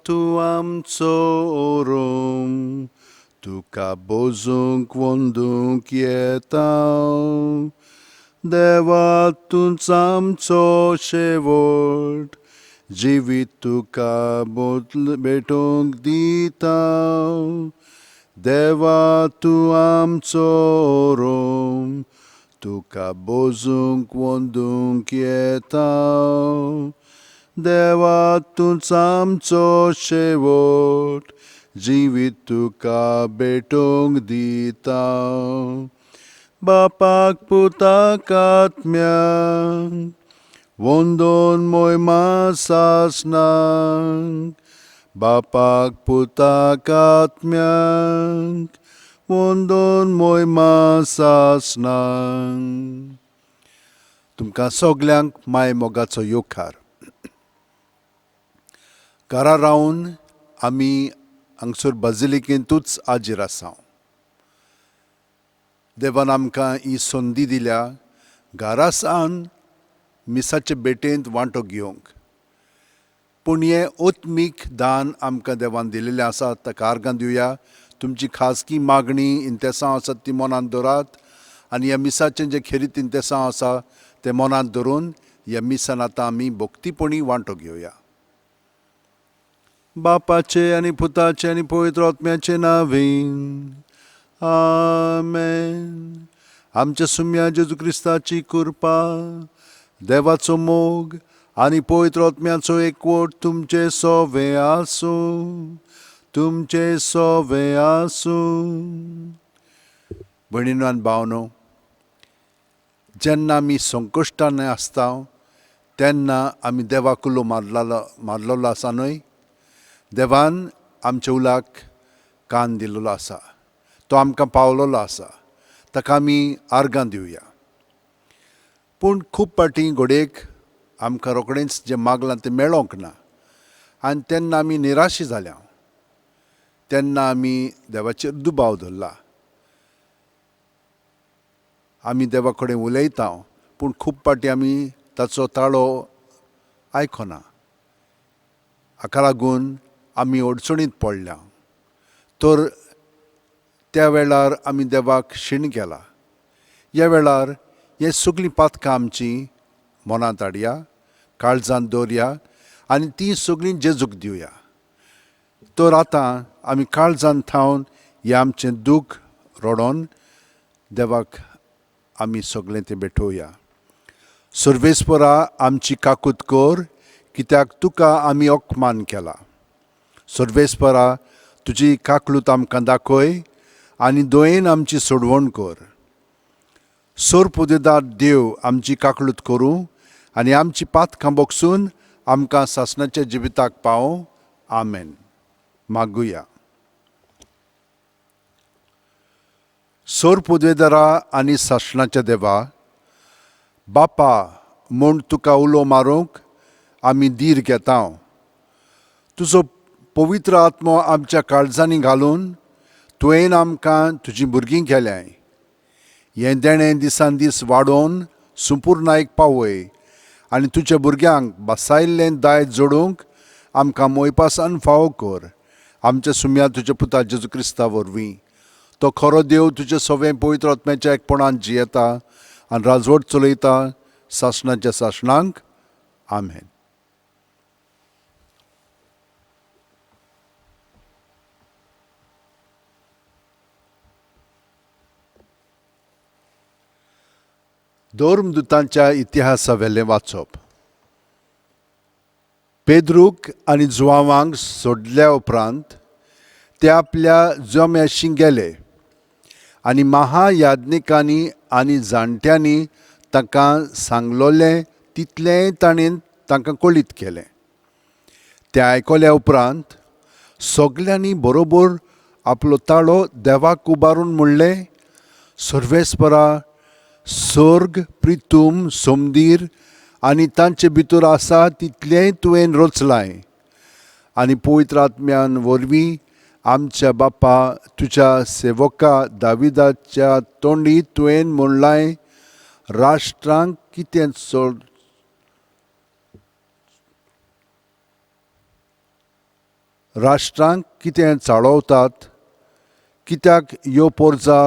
तूं आमचो ओरोम तुका बोजूंक वंदूंक येता देवा तूंच आमचो शेवट जिवीत तुका भेटोवंक दिता देवा तूं आमचो ओरोम तुका बोजूंक वंदूंक येता देवा तूंच आमचो शेवट जिवीत तुका भेटोवंक दिता बापाक पुताक आत्म्याक वंदोन मोहिमा सासनाक बापाक पुताक आत्म्याक वंदोन मोहिमा सासनाक तुमकां सगल्यांक माय मोगाचो योकार घरा रावन आमी हांगसर बाजिलिकेंतूच हाजीर आसा देवान आमकां ही संदी दिल्या घरा सावन मिसाचे भेटेंत वांटो घेवंक पूण हें ओत्मीक दान आमकां देवान दिलेलें आसा ताका आर्गां दिवया तुमची खासगी मागणी इंतेसां आसात ती मनांत दवरात आनी ह्या मिसाचें जें खेरीत इंतेसां आसा तें मनांत धरून ह्या मिसान आतां आमी भोक्तीपणी वांटो घेवया बापाचे आनी पुताचे आनी पवित्र आत्म्याचे नांवेन आमेन आमच्या सुम्या जेजू क्रिस्ताची कृपा देवाचो मोग आनी पवित्र आत्म्याचो एकवट तुमचे सोवे आसूं तुमचे सोवे आसूं भयणीनो आनी भावनो जेन्ना आमी संकश्टान आसता तेन्ना आमी देवाक उलो मारलेलो आसा न्हय देवान आमच्या उलाक कान दिलेलो आसा तो आमकां पावलेलो आसा ताका आमी आर्गां दिवया पूण खूब पाटी घोडेक आमकां रोखडेंच जें मागलां तें मेळोंक ना आनी तेन्ना आमी निराशी जाल्या तेन्ना आमी देवाचेर दुबाव धरला आमी देवा कडेन उलयता पूण खूब पाटी आमी ताचो ताळो आयकना हाका लागून आमी अडचणींत पडल्या तर त्या वेळार आमी देवाक शीण केला ह्या वेळार हे सगळीं पातकां आमची मनांत हाडया काळजांत दवरया आनी ती सगळीं जेजूक दिवया तर आतां आमी काळजांत थावन हें आमचें दूख रडोवन देवाक आमी सगळें तें भेटोवया सर्वेस्परा आमची काकूत कर कित्याक तुका आमी ओकमान केला सर्वेस्परा तुजी काकलूत आमकां दाखय आनी दयेन आमची सोडवण कर सोर पुदेदार देव आमची काकलूत करूं आनी आमची पातकां बोगसून आमकां सासणाच्या जिविताक पावों आमेन मागुया सोर पुदेदारा आनी सासणाच्या देवा बापा म्हूण तुका उलो मारूंक आमी धीर घेता तुजो पवित्र आत्मो आमच्या काळजांनी घालून तुवें आमकां तुजीं भुरगीं केल्याय हें देणें दिसान दीस वाडोवन संपूर्णायक पावय आनी तुज्या भुरग्यांक बसायिल्लें दायज जोडूंक आमकां मोयपासान फावो कर आमच्या सुम्या तुज्या पुता जेजू क्रिस्ता वरवीं तो खरो देव तुजें सवें पवित्र आत्म्याच्या एकपणान जियेता आनी राजवट चलयता सासणाच्या सासणांक आमेन धर्मदुतांच्या इतिहासा वेलें वाचप पेद्रूक आनी जुआंवांक सोडल्या उपरांत ते आपल्या जम्याशी गेले आनी महायाज्ञिकांनी आनी जाणट्यांनी तांकां सांगलोलें तितलेंय ताणें तांकां कळीत केलें तें आयकल्या उपरांत सगल्यांनी बरोबर आपलो ताळो देवाक उबारून म्हणलें सर्वेस्परा सर्ग प्रितूम सोमदीर आनी तांचे भितर आसा तितलेंय तुवें रचलाय आनी पवित्र आत्म्यान वरवीं आमच्या बापा तुज्या सेवका दाविदाच्या तोंडी तुवें म्हणलाय राष्ट्रांक कितें राष्ट्रांक कितें चाळवतात, कित्याक ह्यो पोरजा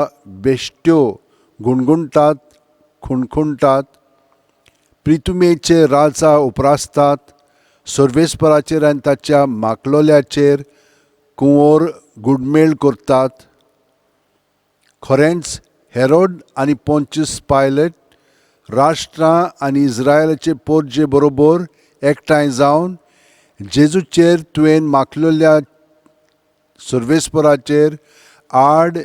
बेश्ट्यो गुणगुणटात, खुणखुणटात, प्रितुमेचे राजा उपरासतात, सर्वेस्पराचेर आनी ताच्या माकलोल्याचेर कुंवर गुडमेळ करतात. खरेंच हेरोड आनी पोंचस पायलट राष्ट्रां आनी इस्रायलाचे पोरजे बरोबर एकठांय जावन जेजूचेर तुवें माकलोल्या सर्वेस्पराचेर आड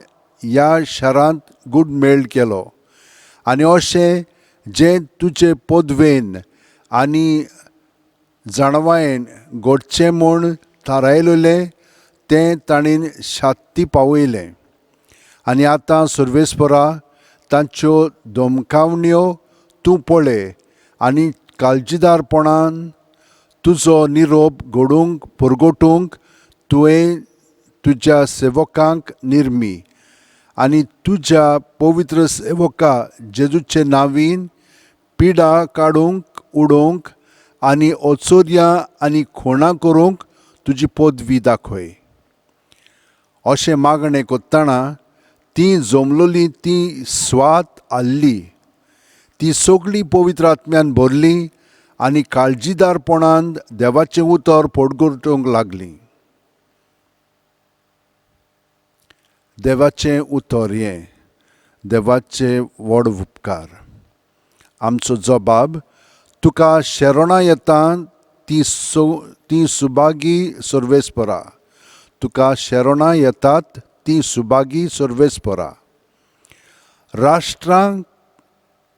ह्या शारांत गुडमेळ केलो. आनी अशें जें तुजे पोदवेन आनी जाणवायेन घडचें म्हूण थारायलेलें तें ताणीन शात्ती पावयलें. आनी आतां सर्वेस्परा तांच्यो धमकावण्यो तूं पळय आनी काळजीदारपणान तुजो निरोप घडोवंक पुरगोटूंक तुवें तुज्या सेवकांक निर्मी आनी तुज्या पवित्र सेवका जेजूचे नांवीन पिडा काडूंक उडोवंक आनी ओचोऱ्यां आनी खुणां करूंक तुजी पदवी दाखय. अशें मागणें कोत्ताना ती जमलोली ती स्वात आसली ती सगळी पवित्र आत्म्यान भरली आनी काळजीदारपणान देवाचें उतर पोडगोटूंक लागलीं. देवाचें उतर हें देवाचे व्हड उपकार. आमचो जबाब तुका शेरोणां येता ती सुबागी सर्वेस्परा. तुका शेरोणां येतात ती सुबागी सर्वेस्परा. राष्ट्रांक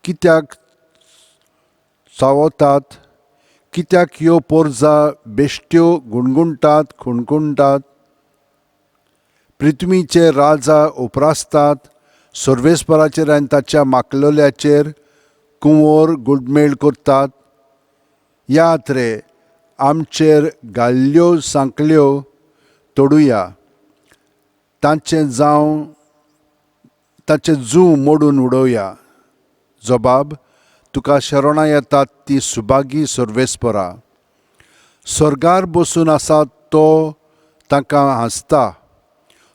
कित्याक चावतात, कित्याक ह्यो पोरजा बेश्ट्यो गुणगुणटात, खुणखुणटात, पृथ्वीचे राजा उपरासतात, सर्वेस्पराचेर आनी ताच्या माकलोल्याचेर कुंवर गुडमेळ करतात. यात रे आमचेर घाल्ल्यो सांकल्यो तोडुया, तांचे जूं मोडून उडोवया. जबाब तुका शरणां येतात ती सुबागी सर्वेस्परा. स्वर्गार बसून आसा तो तांकां हांसता,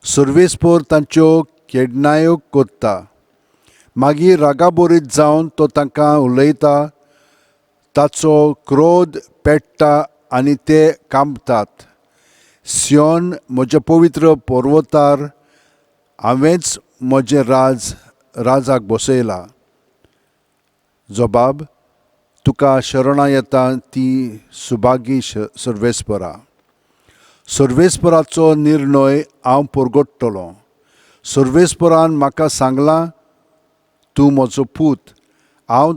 सर्वेस्पर तांच्यो केडणायो कोत्ता. मागीर रागाबोरीत जावन तो तांकां उलयता, ताचो क्रोध पेट्टा आनी ते कांपतात. सियोन म्हज्या पवित्र पर्वतार हांवेंच म्हजें राजाक बसयला. जबाब तुका शरणां येता ती सुबागी सर्वेस्परा. सर्वेस्पराचो निर्णय हांव पुरगोडटलों. सर्वेस्परान म्हाका सांगलां, तूं म्हजो पूत, हांव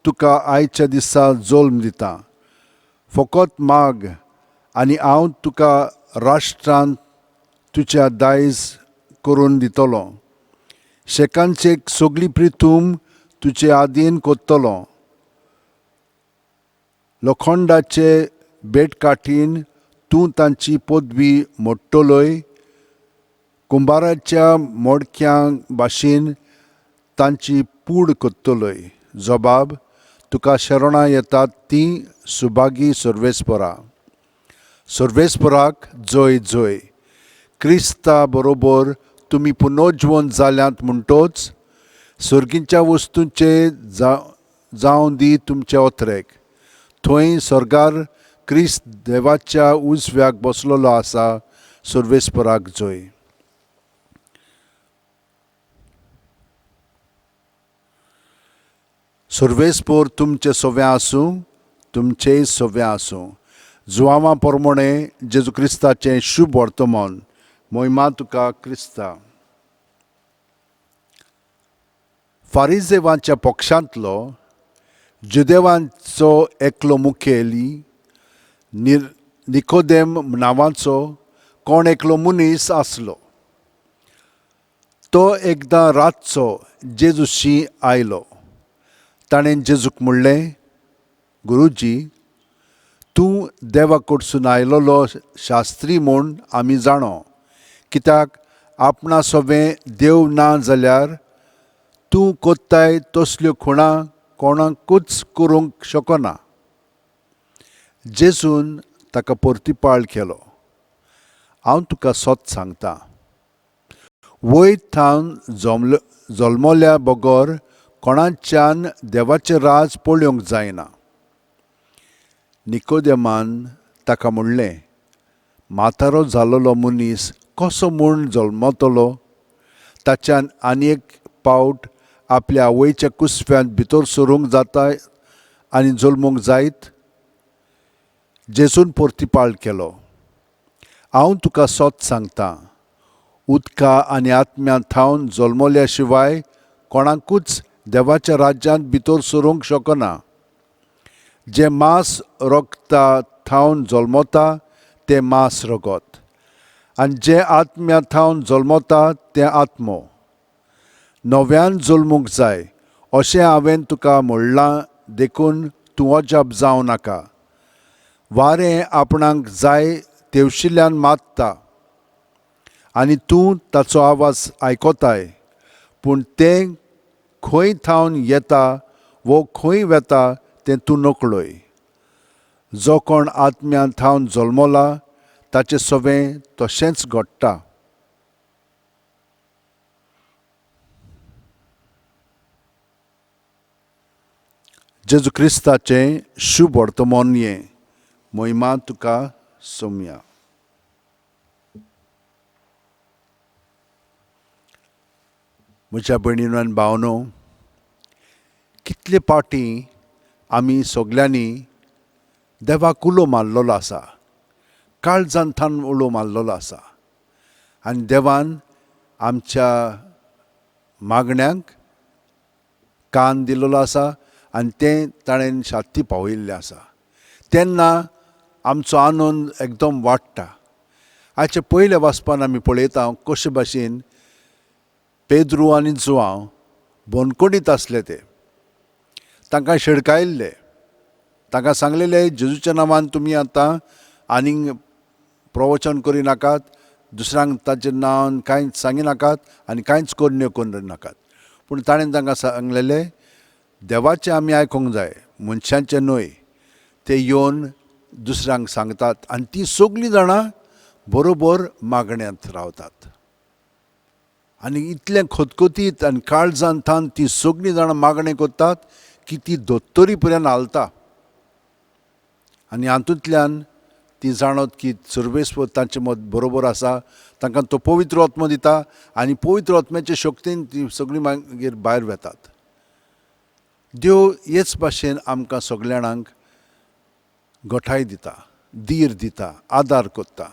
तुका आयच्या दिसा जल्म दितां. फकत माग आनी हांव तुका राष्ट्रांत तुज्या दायज करून दितलों. शेकांचेक सगळी प्रितूम तुजे आदीन कोत्तलों. लोखंडाचे बेटकाठीन तूं तांची पदवी मोडटलोय. कुंभाराच्या मोडक्यां भाशेन तांची पूड कोत्तलोय. जबाब तुका शरणां येतात ती सुबागी सर्वेस्परा. सर्वेस्पराक जय जय. क्रिस्ता बरोबर तुमी पुनोज्जीवन जाल्यांत म्हणटोच सर्गीच्या वस्तूंचे जावं दी तुमचे ओथरेक. थंय स्वर्गार क्रिस्त देवाच्या उजव्याक बसलेलो आसा. सर्वेस्पराक जय. सर्वेस्पर तुमचे सोवें आसूं, तुमचेय सोवें आसूं. जुवांवा प्रमाणे जेजू क्रिस्ताचें शुभ वर्तमान. मोहिमा तुका क्रिस्ता. फारिजेवांच्या पक्षांतलो जुदेवांचो एकलो मुखेली निकोदेम नांवाचो कोण एकलो मनीस आसलो. तो एकदां रातचो जेजूशी आयलो. ताणें जेजूक म्हणलें, गुरुजी, तूं देवा कडसून आयलोलो शास्त्री म्हूण आमी जाणो. कित्याक आपणा सोबें देव ना जाल्यार तूं कोत्ताय तसल्यो खुणां कोणाकूच करूंक शकना. जेजून ताका परतीपाळ केलो. हांव तुका सोत सांगतां, वयर थावन जल्मल्या बगर कोणाच्यान देवाचें राज पळोवंक जायना. निकोदेमान ताका म्हणलें, म्हातारो जाल्लो मनीस कसो म्हूण जल्मतलो? ताच्यान आनी एक पावट आपल्या आवयच्या कुसव्यांत भितर सरूंक जाता आनी जल्मूंक जायत? जेजून परतिपाळ केलो, हांव तुका सोत सांगतां, उदका आनी आत्म्या थावन जल्मल्या शिवाय कोणाकूच देवाच्या राज्यांत भितर सरूंक शकना. जें मांस रोगता थावन जल्मता तें मांस रगत, आनी जें आत्म्या थावन जल्मता तें आत्मो. नव्यान जल्मूंक जाय अशें हांवें तुका म्हणलां देखून तूं अजाप जावं नाका. वारें आपणाक जाय तेवशिल्ल्यान मातता आनी तूं ताचो आवाज आयकोताय, पूण तें खंय थावन येता वो खंय वता तें तूं नकळोय. जो कोण आत्म्यान थावन जल्मला ताचें सवें तशेंच घडटा. जेजू क्रिस्ताचें शुभ वर्तमान हें महिमा तुका सोमया. म्हज्या भयणीनो आनी भावनो, कितले पाटी आमी सगल्यांनी देवाक उलो मारलेलो आसा, काळजांत थावन उलो मारलेलो आसा, आनी देवान आमच्या मागण्यांक कान दिलेलो आसा आनी तें ताणें शात्ती पावयल्लें आसा. तेन्ना आमचो आनंद एकदम वाडटा. आयचे पयले वाचपान आमी पळयता कशे भाशेन पेद्रू आनी जुआंव बोनकुडींत आसले ते. तांकां शिडकायल्ले, तांकां सांगलेलें जेजूच्या नांवान तुमी आतां आनीक प्रवचन करिनाकात, दुसऱ्यांक ताचें नांवान कांयच सांगिनाकात आनी कांयच करण्यो नाकात. पूण ताणें तांकां सांगलेलें, देवाचें आमी आयकूंक जाय, मनशांचें न्हय. ते येवन दुसऱ्यांक सांगतात आनी तीं सगलीं जाणां बरोबर मागण्यांत रावतात. आनी इतलें खतखतीत आनी काळजांत थावन तीं सगलीं जाणां मागणें करतात की ती दोत्तोरी पर्यंत हालता. आनी हातूंतल्यान ती जाणत की सर्वेस्वर तांचे मद बरोबर आसा, तांकां तो पवित्र आत्मो दिता आनी पवित्र आत्म्याचे शक्तीन ती सगळीं मागीर भायर वेतात. देव हेच भाशेन आमकां सगल्या जाणांक घटाय दिता, धीर दिता, आदार करता.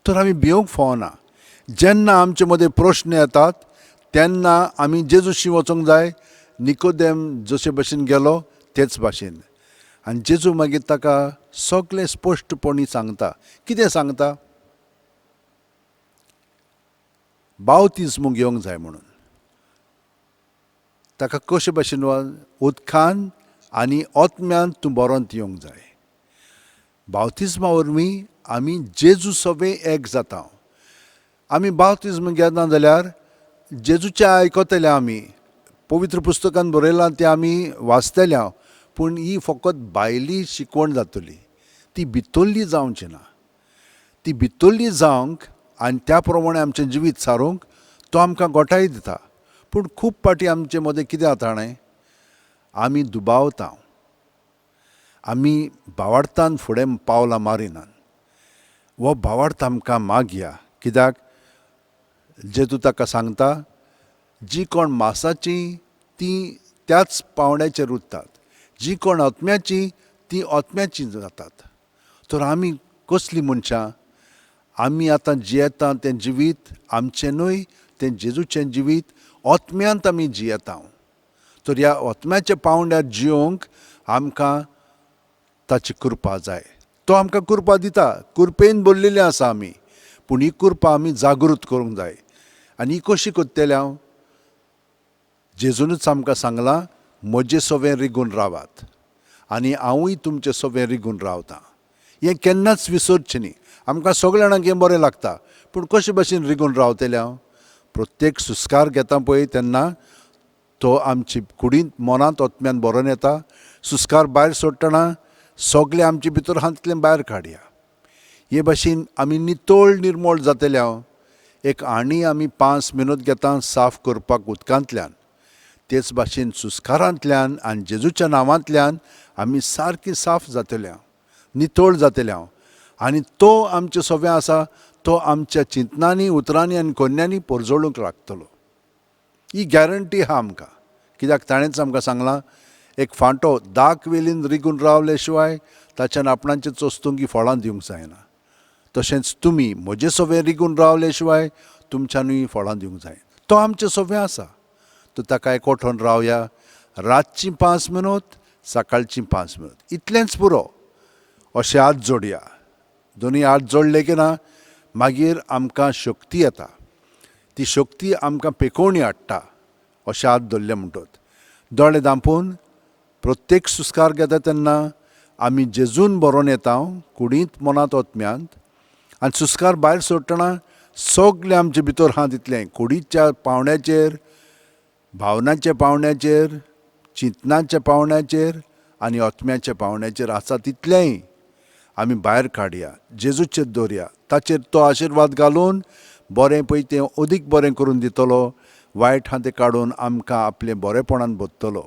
तर आमी भिवंक फावना. जेन्ना आमचे मदें प्रश्न येतात तेन्ना आमी जेजूशी वचूंक जाय. निकोदेम जशे भाशेन गेलो तेच भाशेन. आनी जेजू मागीर ताका सगळें स्पश्टपणी सांगता. कितें सांगता? बावतिस्म घेवंक जाय म्हणून. ताका कशे भाशेन उदकान आनी आत्म्यान तूं बरोंत येवंक जाय. बावतिस्मा वरवीं आमी जेजू सवें एक जाता. आमी बावतिस्म घेना जाल्यार जेजूचें आयकतले आमी, पवित्र पुस्तकांत बरयलां तें आमी वाचतले, पूण ही फकत भायली शिकवण जातली, ती भितरली जावची ना. ती भितरली जावंक आनी त्या प्रमाणे आमचें जिवीत सारूंक तो आमकां घटाय दिता. पूण खूब पाटी आमचे मदें कितें जाता जाणा, आमी दुबावता, आमी भावार्थान फुडें पावलां मारिनात. हो भावार्थ आमकां मागया. कित्याक जेजू ताका सांगता, जी कोण मांसाची तीं त्याच पावंड्याचेर उरतात, जी कोण आत्म्याची तीं आत्म्याची जातात. तर आमी कसलीं मनशां? आमी आतां जियेता तें जिवीत आमचें न्हय, तें जेजूचें जिवीत आत्म्यांत आमी जियेता. तर ह्या आत्म्याच्या पावंड्यार जियोंक आमकां ताची कृपा जाय. तो आमकां कृपा दिता. कृपेन भरलेलीं आसा आमी, पूण ही कृपा आमी जागृत करूंक जाय. आनी ही कशी करतले? हांव जेजूनच आमकां सांगलां, म्हजें सवें रिगून रावात आनी हांवूय तुमचें सवें रिगून रावतां. हें केन्नाच विसरचें न्ही. आमकां सगळ्या जाणांक हें बरें लागता, पूण कशे भाशेन रिगून रावतले? हांव प्रत्येक सुस्कार घेता पळय तेन्ना तो आमची कुडींत मनांत आत्म्यान बरोवन येता. सुस्कार भायर सोडटना सगळें आमचे भितर हातूंतलें भायर काडया. हे भाशेन आमी नितळ निर्मळ जातल्या एक आनी आमी 5 मिनट घेता साफ करपाक उदकांतल्यान, तेच भाशेन सुस्कारांतल्यान आनी जेजूच्या नांवांतल्यान आमी सारकी साफ जातल्या, नितळ जातल्या. आनी तो आमचे सगळें आसा तो आमच्या चिंतनांनी, उतरांनी आनी कोन्यांनी परजळूंक लागतलो. ही गॅरंटी आहा आमकां. कित्याक ताणेंच आमकां सांगलां, एक फांटो दाक वेलीन रिगून रावले शिवाय ताच्यान आपणाचें चोस्तुंकी फळां दिवंक जायना. तशेंच तुमी म्हजें सवें रिगून रावले शिवाय तुमच्यानूय फळां दिवंक जाय. तो आमचें सवें आसा. तो ताका एकवठोन रावया, रातचीं 5 मिनट, सकाळचीं 5 मिनट, इतलेंच पुरो. अशें हात जोडया. दोनूय हात जोडले की ना मागीर आमकां शक्ती येता. ती शक्ती आमकां पेकोवणी हाडटा अशें हात धरले म्हणटत. दोळे धांपून प्रत्येक सुस्कार घेता तेन्ना आमी जेजून बरोवन येता कुडींत मनांत ओतम्यांत. आनी सुस्कार भायर सोडटना सगलें आमचे भितर आहा तितलें कुडीच्या पावंड्याचेर, भावनाच्या पावंड्याचेर, चिंतनाच्या पावंड्याचेर आनी ओतम्याच्या पावंड्याचेर आसा तितलेंय आमी भायर काडया, जेजूचेर दवरया. ताचेर तो आशिर्वाद घालून बरें पळय तें अदीक बरें करून दितलो. वायट आहा तें काडून आमकां आपलें बरेपणान भरतलो.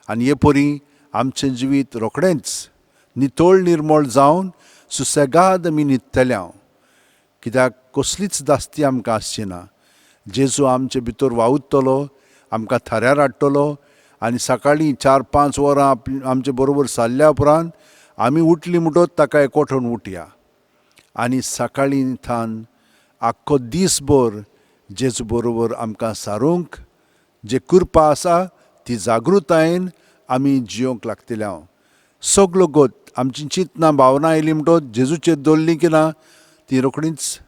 आनी हे परी आमचें जिवीत रोखडेंच नितळ निर्मळ जावन सुसेगाद आमी न्हिदतल्या. कित्याक कसलीच दास्ती आमकां आसची ना. जेजू आमचे भितर वावुरतलो, आमकां थऱ्यार हाडटलो आनी सकाळीं 4-5 वरां आमचे बरोबर सारल्या उपरांत आमी उठलीं म्हणटच ताका एकवठोन उठया. आनी सकाळीं थान आख्खो दीसभर जेजू बरोबर आमकां सारूंक जे कृपा आसा ती जागृतायेन आमी जियोंक लागतल्या. सगलो गोत आमची चिंतनां भावना आयली म्हणटच जेजूचेर दवरली की ना ती रोखडीच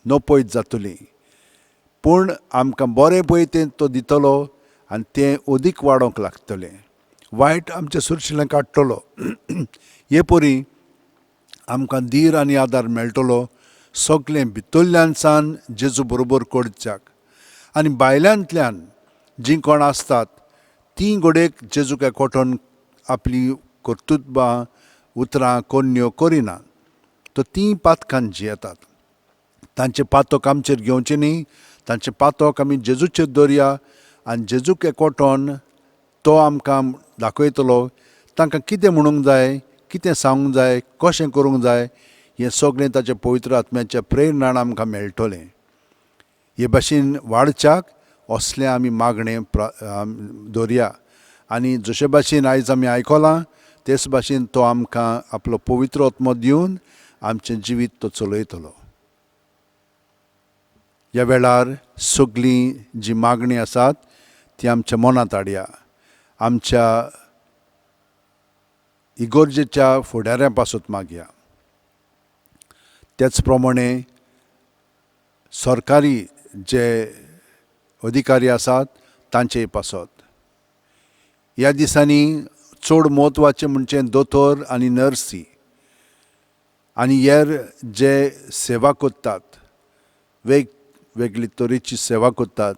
नपयत जातली. पूण आमकां बरें पळय तें तो दितलो आनी तें अदीक वाडोवंक लागतलें. वायट आमचें सुरशिल्लें काडटलो. हे परी आमकां धीर आनी आदार मेळटलो सगलें भितरल्यान सान जेजू बरोबर करच्याक. आनी भायल्यांतल्यान जीं कोण आसतात तीं घोडेक जेजूक एकवठोन आपली कर्तुत्वां, उतरां, कोन्यो करिनात. तो तीं पातकान जियेतात. तांचे पातक आमचेर घेवचे न्ही, तांचे पातक आमी जेजूचेर दवरया आनी जेजूक एकवठोन तो आमकां दाखयतलो तांकां कितें म्हणूंक जाय, कितें सांगूंक जाय, कशें करूंक जाय हें सगळें ताचे पवित्र आत्म्याच्या प्रेरणान आमकां मेळटलें. हे भाशेन वाडच्याक असलें आमी मागणें दवरया. आनी जशे भाशेन आयज आमी आयकलां तेच भाशेन तो आमकां आपलो पवित्र आत्मो दिवन आमचें जिवीत तो चलयतलो. ह्या वेळार सगळीं जी मागणी आसात ती आमच्या मनांत हाडया. आमच्या इगोर्जेच्या फुडाऱ्यां पासत मागया. तेच प्रमाणे सरकारी जे अधिकारी आसात तांचेय पासत. ह्या दिसांनी चड म्हत्वाचें म्हणजे दोतोर आनी नर्सी आनी हेर जे सेवा कोत्तात, वेगवेगळे तरेची सेवा कोत्तात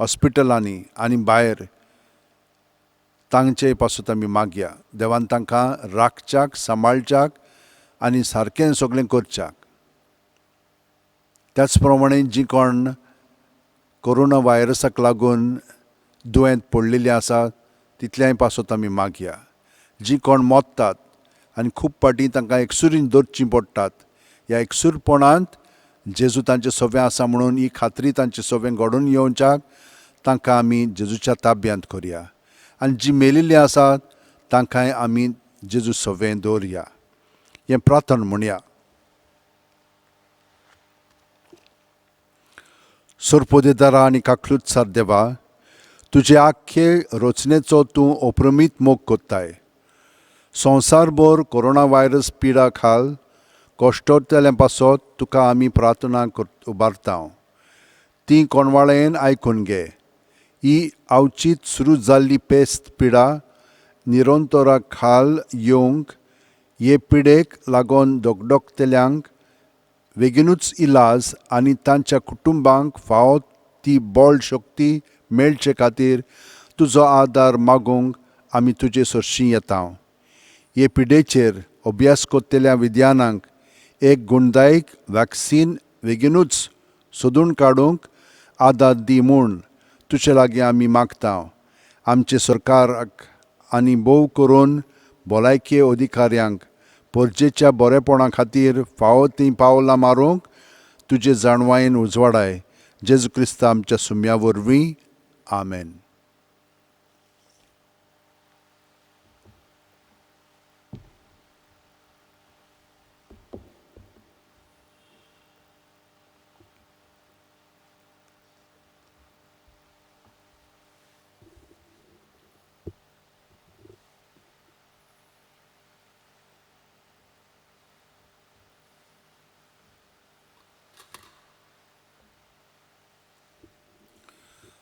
हॉस्पिटलांनी आनी भायर, तांचेय पासून आमी मागया. देवान तांकां राखच्याक, सांबाळच्याक आनी सारकें सगळें करच्याक. त्याच प्रमाणे जीं कोण कोरोना व्हायरसाक लागून दुयेंत पडलेलीं आसात तितल्याय पासत आमी मागया. जीं कोण मोत्तात आनी खूब पाटी तांकां एकसुरीन धरचीं पडटात, ह्या एकसूरपणांत जेजू तांचे सवें आसा म्हणून ही खात्री तांचे सवें घडोवन येवच्याक तांकां आमी जेजूच्या ताब्यांत करया. आनी जीं मेलिल्लीं आसात तांकांय आमी जेजू सवें दवरया. हें प्रार्थना म्हणया. सोरपोदेदारा आनी काकलुतसार देवा, तुजे आख्खे रचनेचो तूं अप्रमीत मोग कोत्ताय. संवसारभर कोरोना व्हायरस पिडा खाल कश्टोतल्या पासत तुका आमी प्रार्थना उबारता. ती कोणवाळेन आयकून घे. ही अवचीत सुरू जाल्ली पेस्त पिडा निरंतरा खाल येवंक, हे पिडेक लागून दोगदोगतेल्यांक बेगीनूच इलाज आनी तांच्या कुटुंबांक फावो ती बळ शक्ती मेळचे खातीर तुजो आदार मागूंक आमी तुजे सरशीं येता. हे पिडेचेर अभ्यास कोत्तेल्या विद्यानांक एक गुणदायक वॅक्सीन बेगीनूच सोदून काडूंक आदार दी म्हूण तुजे लागीं आमी मागता. आमचे सरकाराक आनी भोव करून भलायकी अधिकाऱ्यांक परजेच्या बरेपणा खातीर फावो तीं पावलां मारूंक तुजे जाणवायेन उजवाडाय. जेजू क्रिस्त आमच्या सुम्या वरवीं. आमेन.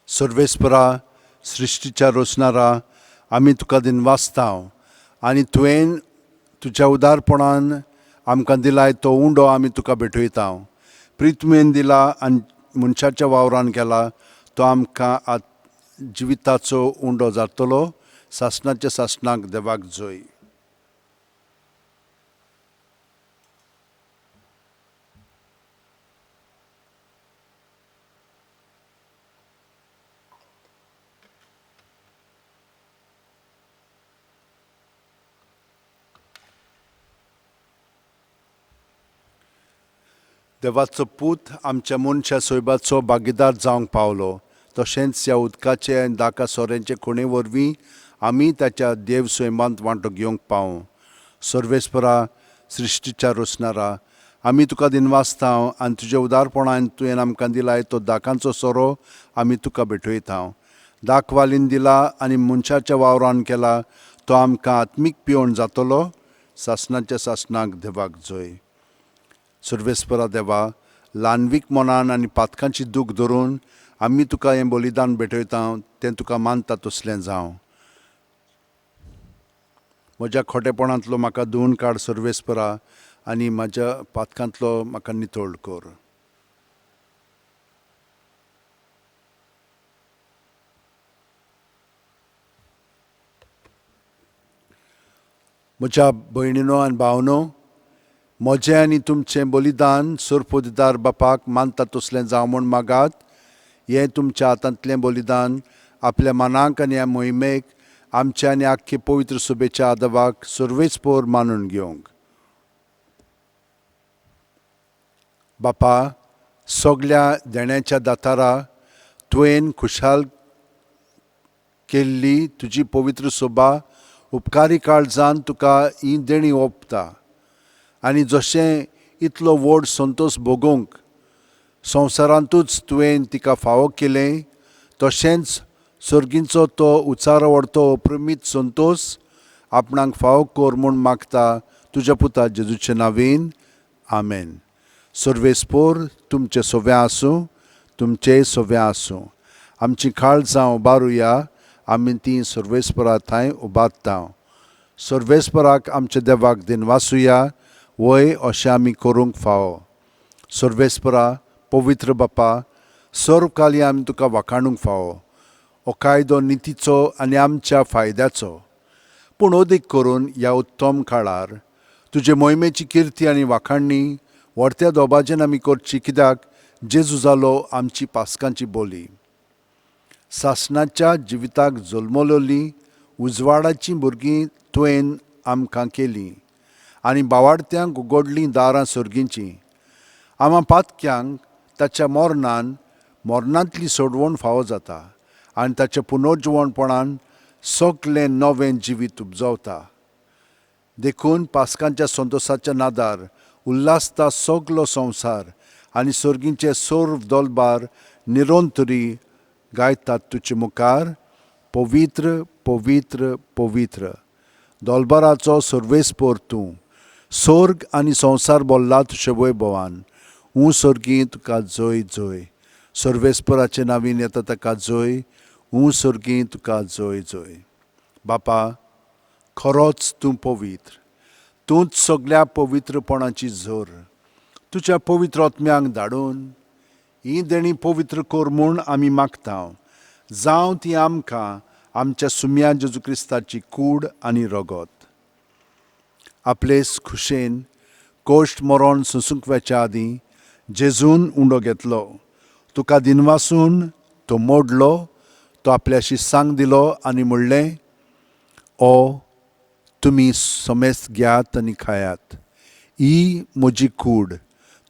सर्वेस्परा सृश्टीच्या रचणारा आमी तुका दिनवासतांव आनी तुवें तुज्या उदारपणान आमकां दिलाय तो उंडो आमी तुका भेटयतांव. प्रितमेन दिला आनी मनशाच्या वावरान केला तो आमकां जिविताचो उंडो जातलो. सासणाच्या सासणाक देवाक जय. देवाचो पूत आमच्या मनशा सोयबाचो भागीदार जावंक पावलो. तशेंच ह्या उदकाचे आनी दाका सोऱ्यांचे खुणे वरवीं आमी ताच्या देव सैमांत वांटो घेवंक पावूं. सर्वेस्परा सृश्टीच्या रचणारा आमी तुका दिनवासतांव आनी तुज्या उदारपणान तुवें आमकां दिलाय तो दाकांचो सोरो आमी तुका भेटयतांव. दाक वालीन दिला आनी मनशाच्या वावरान केला तो आमकां आत्मीक पिवण जातलो. सासणाच्या सासणाक देवाक जय. सर्वेस्परा देवा, ल्हानवीक मनान आनी पातकांची दूख धरून आमी तुका हें बलिदान भेटयतां तें तुका मानता तसलें जावं. म्हज्या खोटेपणांतलो म्हाका धुवन काड सर्वेस्परा आनी म्हाज्या पातकांतलो म्हाका नितळ कर. म्हज्या भयणीनो आनी भावनो, म्हजें आनी तुमचें बलिदान सुरपोदिदार बापाक मानता तसलें जावं म्हूण मागात. हें तुमच्या हातांतलें बलिदान आपल्या मनाक आनी ह्या मोहिमेक आमच्या आनी आख्खे पवित्र सुबेच्या आदवाक सर्वेस्पोर मानून घेवंक. बापा, सगल्या देण्याच्या दातारा तुवें खुशाल केल्ली तुजी पवित्र सोबा उपकारी काळजान तुका ही देणी ओंपता. आनी जशें इतलो व्हड संतोश भोगूंक संवसारांतूच तुवें तिका फावो केलें, तशेंच सर्गींचो तो उचारो व्हरतो अप्रमीत संतोश आपणाक फावो कर म्हूण मागता तुज्या पुता जेजूचे नांवेन. आमेन. सर्वेस्पोर तुमचे सोव्या आसूं, तुमचे सोव्या आसूं. आमची काळजां उबारुया, आमी ती सर्वेस्परा थंय उबारता. सर्वेस्पराक आमच्या देवाक दिनवासुया, वय अशें आमी करूंक फावो. सर्वेस्परा पवित्र बापा, सर्व काली आमी तुका वाखाणूंक फावो. हो कायदो नितीचो आनी आमच्या फायद्याचो. पूण अदीक करून ह्या उत्तम काळार तुजे मोहिमेची किर्ती आनी वाखाणणी व्हडत्या दोबाजेन आमी करची, कित्याक जेजू जालो आमची पासकांची बोली. सासणाच्या जिविताक जल्मलोली उजवाडाची भुरगीं तुवें आमकां केलीं आनी बावाडत्यांक उगडलीं दारां सर्गींचीं. आम्हा पातक्यांक ताच्या मरणांतली सोडवण फावो जाता आनी ताच्या पुनर्जिवणपणान सगलें नवें जिवीत उपजवता. देखून पासकांच्या संतोशाच्या नादार उल्हासता सगलो संवसार आनी सर्गींचे सर्व दोलबार निरोंतरी गायतात तुजे मुखार, पवित्र पवित्र पवित्र. दोलबाराचो सर्वेस्पोर तूं, सर्ग आनी संवसार भरला तुजे वैभवान. सर्गी तुका जय जय. सर्वेस्पराचे नांवीन येता ताका जय. सर्गी तुका जय जय. बापा, खरोच तूं पवित्र. तूंच सगल्या पवित्रपणाची झर. तुज्या पवित्र आत्म्यांक धाडून ही देणी पवित्र कर म्हूण आमी मागता. जावं ती आमकां आमच्या सुम्या जेजू क्रिस्ताची कूड आनी रगत. आपलेच खुशेन कोश्ट मरोन सुसुंकव्याच्या आदीं जेजून उंडो घेतलो. तुका दिनवासून तो मोडलो. तो आपल्या शिस्सांक दिलो आनी म्हणलें, ओ तुमी सोमेस्त घेयात आनी खायात. ही म्हजी कूड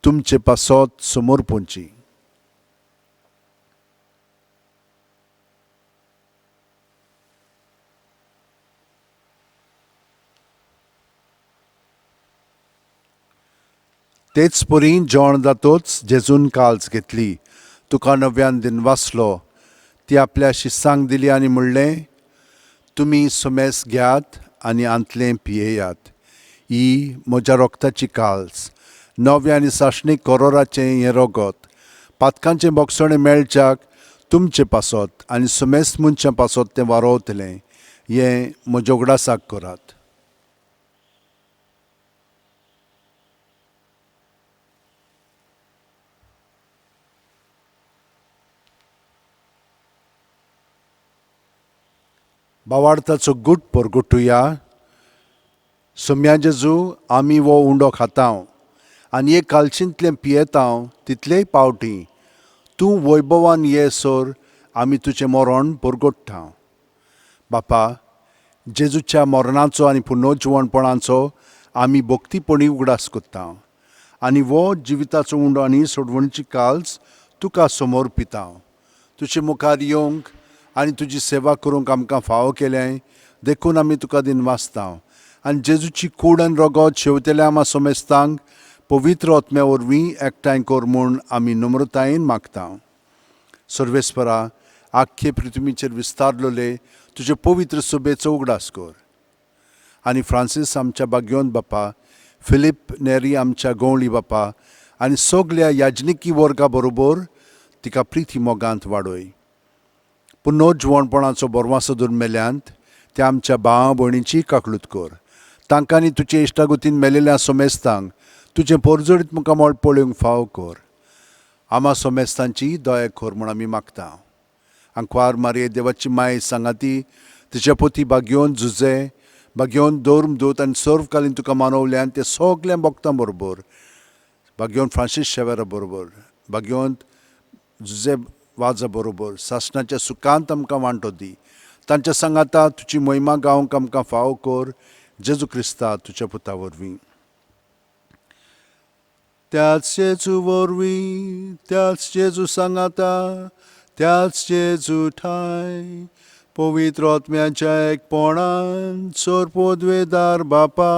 तुमचे पासत समोर पोंची. तेच परी जेवण जातोच जेजून काल्स घेतली. तुका नव्यान दिनवासलो. ती आपल्या शिस्सांक दिली आनी म्हणलें, तुमी सोमेस घेयात आनी आंतलें पियेयात. ही म्हज्या रोगताची काल्स, नवे आनी साश्णीक करोराचें हें रगत. पातकांचें बोगसणें मेळच्याक तुमचे पासत आनी सोमेस्त मनशां पासत तें वारोवतलें. हें म्हज्या उगडासाक करात. भावार्थाचो गूट परगुटुया. सोम्या जेजू, आमी वो उंडो खातांव आनी एक कालचिंतलें पियेतांव तितलेय पावटी तूं वैभवान येसोर आमी तुजें मरण परगट्टांव. बापा, जेजूच्या मरणाचो आनी पुनर्जिवणपणाचो आमी भोक्तीपणी उगडास कोत्तांव आनी वो जिविताचो उंडो आनी सोडवणीची काल्स तुका समोर पितांव. तुजे मुखार येवंक आनी तुजी सेवा करूंक आमकां फावो केलें देखून आमी तुका दिनवासतांव. आनी जेजूची कूड आनी रगत शेवतेल्या आमा सोमेस्तांक पवित्र आत्म्या वरवीं एकठांय कर म्हूण आमी नम्रतायेन मागतांव. सर्वेस्परा, आख्खे पृथ्वीचेर विस्तारलोले तुजे पवित्र सुबेचो उगडास कर. आनी फ्रांसीस आमच्या भाग्योन बापा, फिलीप नेरी आमच्या गवळी बापा आनी सगल्या याजनिकी वर्गा बरोबर तिका प्रिती मोगांत वाडय. पुनर्जिवणपणाचो बोरवांसो धरून मेल्यांत त्या आमच्या भावा भयणीची काकलूत कर. तांकां आनी तुजे इश्टागतीन मेलेल्या सोमेस्तांक तुजें परजडीत मुखामळ पळोवंक फावो कर. आमा सोमेस्तांची दया कर म्हूण आमी मागतां. आंकवार मारये देवाची माय सांगाती तिच्या पोती भाग्योन झुजे भाग्योन दोर्म दूत आनी सर्वकालीन तुका मानवल्यान ते सगल्या भक्तां बरोबर, भाग्योन फ्रांसीस शेवेरा बरोबर, भाग्योन झुजे वाजा बरोबर सासणाच्या सुखांत आमकां वांटो दी. तांच्या सांगाता तुजी महिमा गावंक आमकां फावो कर. जेजू क्रिस्ता तुज्या पुता वरवीं. त्याच जेजू वरवीं, त्याच जेजू सांगाता, त्याच जेजू ठाय, पवित्र आत्म्याच्या एकपणान सोरपोद्वेदार बापा,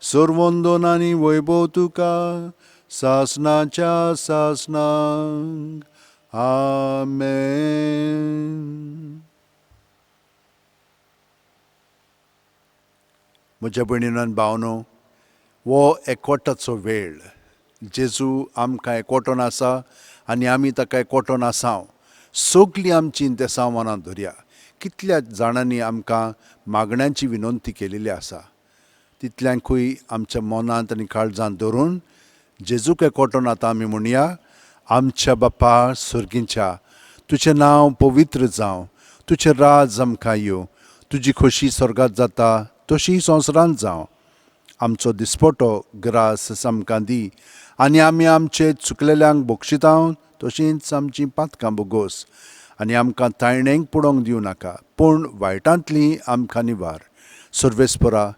सर्वोंदोन आनी वैभव तुका सासणाच्या सासणांक. आमेन. म्हज्या भयणीनो आनी भावनो, वो एकवटाचो वेळ जेजू आमकां एकवटोन आसा आनी आमी ताका एकवटोन आसांव. सगलीं आमची ते सामानां धरया. कितल्या जाणांनी आमकां मागण्यांची विनंती केलेली आसा. तितल्यांकूय आमच्या मनांत आनी काळजांत धरून जेजूक एकवटोन आतां आमी म्हणया, आमच्या बापा सुर्गीच्या, तुजें नांव पवित्र जावं, तुजें राज आमकां येवं, तुजी खोशी स्वर्गांत जाता तशी संवसारांत जावं. आमचो दिसपटो ग्रास आमकां दी आनी आमी आमचे चुकलेल्यांक बक्षितांव तशींच आमचीं पातकां बोगोस. आनी आमकां ताळणेक पडोवंक दिवं नाका, पूण वायटांतलीं आमकां निवार. सर्वेस्परा,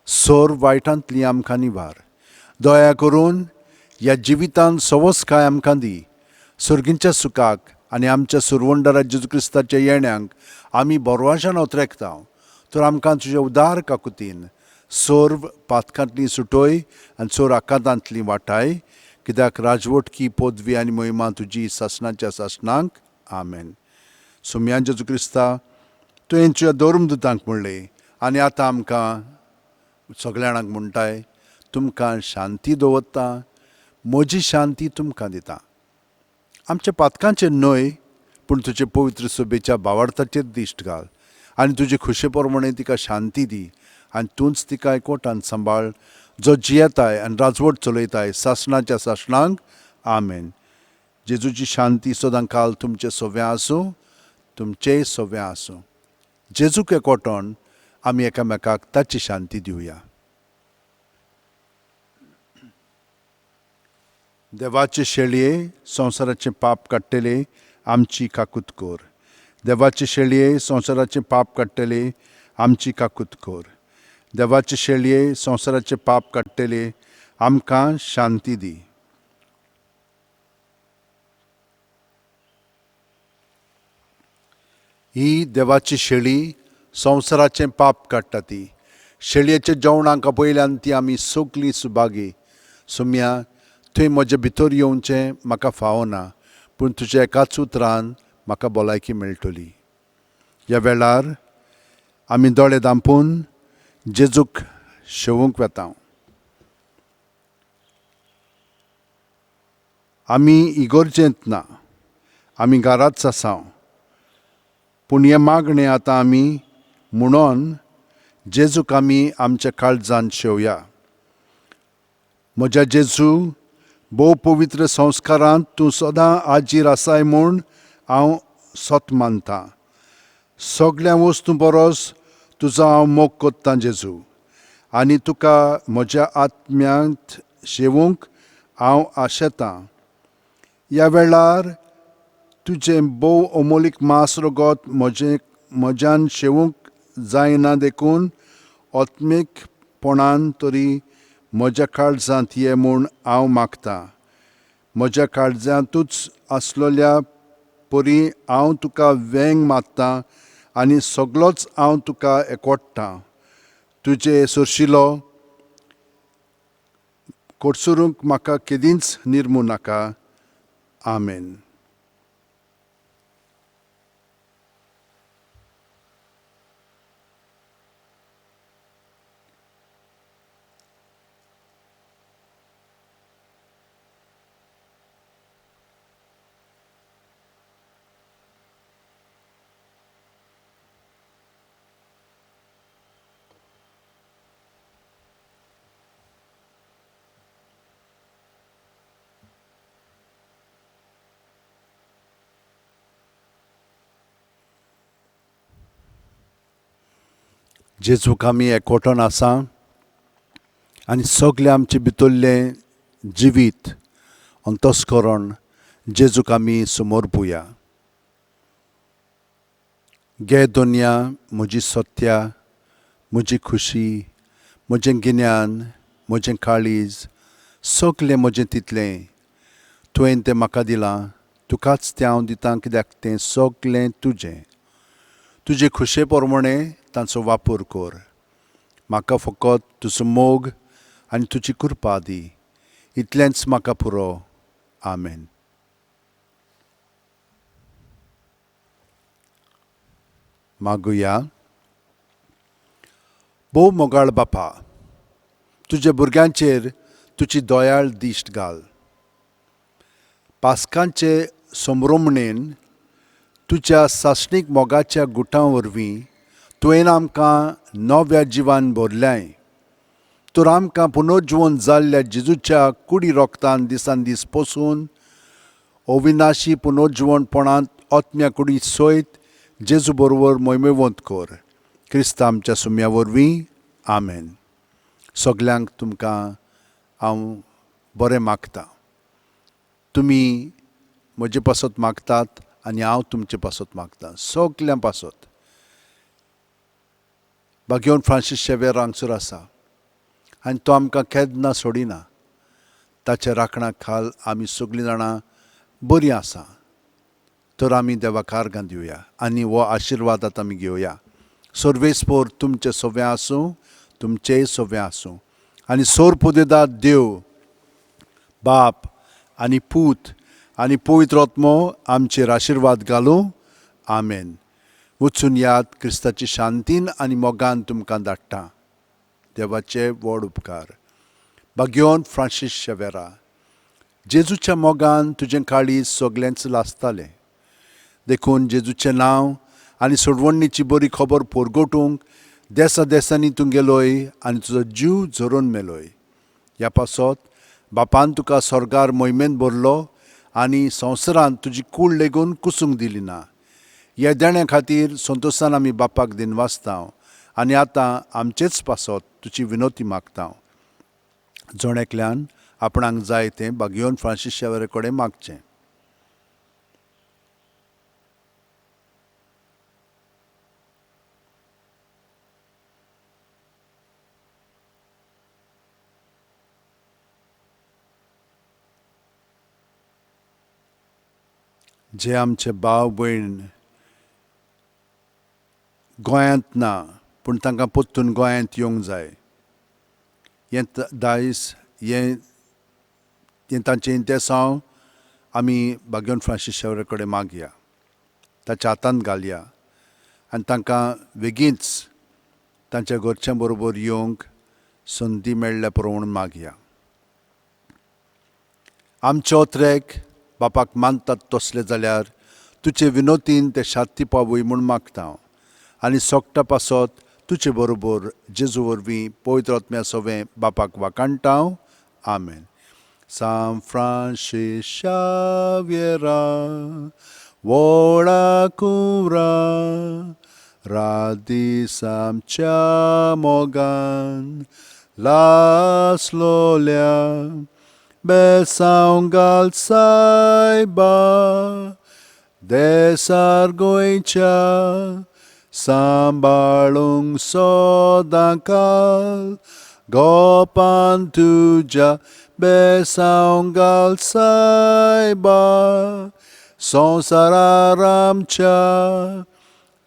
सोर वायटांतलीं आमकां निवार. दया करून ह्या जिवितांत सवस्काय आमकां दी. सर्गींच्या सुखाक आनी आमच्या सुरवंडरा जेजू क्रिस्ताच्या येण्याक आमी बोरवाशान ओतरेकतांव. तर आमकां तुज्या उदार काकुतीन सोर्व पातकांतलीं सुटोय आनी सोर आकांतांतलीं वाटाय. कित्याक राजवटकी पदवी आनी महिमा तुजी सासणाच्या सासणांक. आमेन. सोम्या जेजू क्रिस्ता, तुवें तुज्या दोर्मदुतांक म्हणलें आनी आतां आमकां सगळ्या जाणांक म्हणटाय, तुमकां शांती दवरता, म्हजी शांती तुमकां दिता. आमच्या पातकांचेर न्हय, पूण तुजे पवित्र सुबेच्या भावार्थाचेर दिश्ट घाल आनी तुजे खुशे प्रमाणे तिका शांती दी आनी तूंच तिका एकवटान सांबाळ, जो जियेताय आनी राजवट चलयताय सासणाच्या सासणांक. आमेन. जेजूची शांती सदां काल तुमचे सोव्या आसूं, तुमचेय सोव्या आसूं. जेजूक एकवटोन आमी एकामेकाक ताची शांती दिवया. देवाचे शेळये संवसाराचें पाप काडटले आमची काकूत कोर. देवाचे शेळये संवसाराचें पाप काडटले आमची काकूत कोर. देवाचे शेळये संवसाराचें पाप काडटले आमकां शांती दी. ही देवाची शेळी संवसाराचें पाप काडटा ती. शेळयेच्या जेवणाक पयल्यान ती आमी सगलीं सुभागी. सुम्या थंय म्हजे भितर येवचें म्हाका फावना, पूण तुज्या एकाच उतरान म्हाका भलायकी मेळटली. ह्या वेळार आमी दोळे धांपून जेजूक शेवूंक वेता. आमी इगोर्जेंत ना, आमी घराच आसा, पूण हें मागणें आतां आमी म्हणोन जेजूक आमी आमच्या काळजांत शेवया. म्हज्या जेजू, भोव पवित्र संस्कारांत तूं सदां हाजीर आसाय म्हूण हांव सोत मानतां. सगळ्या वस्तू परस तुजो हांव मोग कोत्तां जेजू, आनी तुका म्हज्या आत्म्यांत शेवूंक हांव आशेतां. ह्या वेळार तुजें भोव अमोलीक मांस रगत म्हज्यान शेवूंक जायना देखून आत्मीकपणान तरी म्हज्या काळजांत ये म्हूण हांव मागतां. म्हज्या काळजांतूच आसलेल्या परी हांव तुका वेंग मारतां आनी सगळोच हांव तुका एकवटतां. तुजे सुरशिलो कोडसुरूंक म्हाका केदींच निर्मू नाका. आमेन. जेजूक आमी एकवटून आसा आनी सगळें आमचे भितरलें जिवीत अंतस्करण जेजूक आमी समोर पळोवया. गे दोनया म्हजी सत्या, म्हजी खुशी, म्हजें गिन्यान, म्हजें काळीज, सगळें म्हजें तितलें तुवें तें म्हाका दिलां. तुकाच तें हांव दितां कित्याक तें सगळें तुजें. तुजे खुशे प्रमाणें ताचो वापर कर. म्हाका फकत तुजो मोग आनी तुजी कृपा दी. इतलेंच म्हाका पुरो. आमेन. मागुया. भोव मोगाळ बापा, तुज्या भुरग्यांचेर तुजी दयाळ दिश्ट घाल. पास्कांचे संभ्रमणेन तुज्या सासणीक मोगाच्या गुटां वरवीं तुवें आमकां नव्या जिवान भरल्याय. तर आमकां पुनर्जीवन जाल्ल्या जेजूच्या कुडी रोगतान दिसान दीस पसून अविनाशी पुनर्जीवनपणांत आत्म्या कुडी सयत जेजू बरोबर मोहिमेवंत कर. क्रिस्त आमच्या सुम्या वरवीं. आमेन. सगल्यांक तुमकां हांव बरें मागतां. तुमी म्हजे पासत मागतात आनी हांव तुमचे पासत मागतां. सगल्यां पासत. भाग्यवन फ्रांसीस शेवेर हांगसर आसा आनी तो आमकां केन्ना सोडिना. ताच्या राखणाक खाल आमी सगळीं जाणां बरीं आसा. तर आमी देवाक आर्गां दिवया आनी हो आशिर्वादांत आमी घेवया. सर्वेस्पर तुमचें सवें आसूं, तुमचेंय सवें आसूं. आनी सोर पुदेदाद देव बाप आनी पूत आनी पवित्र आत्मो आमचेर आशिर्वाद घालूं. आमेन. वचून याद क्रिस्ताची शांतीन आनी मोगान तुमकां धाडटा. देवाचे व्हड उपकार. भाग्यवन फ्रांसीस शेवेरा, जेजूच्या मोगान तुजें काळीज सगळेंच लासतालें. देखून जेजूचें नांव आनी सोडवणीची बरी खबर परगटूंक देसा देसांनी तूं गेलोय आनी तुजो जीव झरोवन मेलोय. ह्या पासत बापान तुका स्वर्गार मोहिमेन भरलो आनी संवसारांत तुजी कूड लेगून कुसूंक दिली ना. ह्या देण्या खातीर संतोशान आमी बापाक दिनवासतां आनी आतां आमचेच पासत तुजी विनोती मागतां. जोण एकल्यान आपणाक जाय तें बागयोन फ्रांसीस शेवेरे कडेन मागचें. जे आमचे भाव भयण गोंयांत ना पूण तांकां परतून गोंयांत येवंक जाय, हें दायज हें तांचें इंतेसांव आमी बागयोन फ्रांसीस शेवेरे कडेन मागया, ताच्या हातांत घालया आनी तांकां बेगीनच तांच्या घरच्यां बरोबर येवंक संदी मेळ्ळ्या पुरो म्हणून मागया. आमचे ओत्रेक बापाक मानतात तसले जाल्यार तुजे विनोतीन ते शांती पावूय म्हूण मागता हांव आनी सोगटा पासत तुजे बरोबर जेजू वरवीं पवित्र आत्म्या सवें बापाक वाकाणटा हांव. आमेन. San Francis Xaviera, वोडाकुरा radis amcia mogan laslolia besaungal saiba desargoicia sambalung sodakal gopan tuja besaungal saiba संसारारामच्या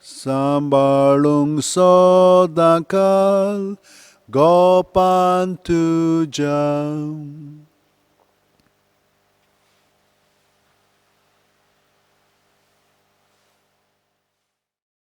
सांबाळूंक सदांकाल गोपान तुज्या.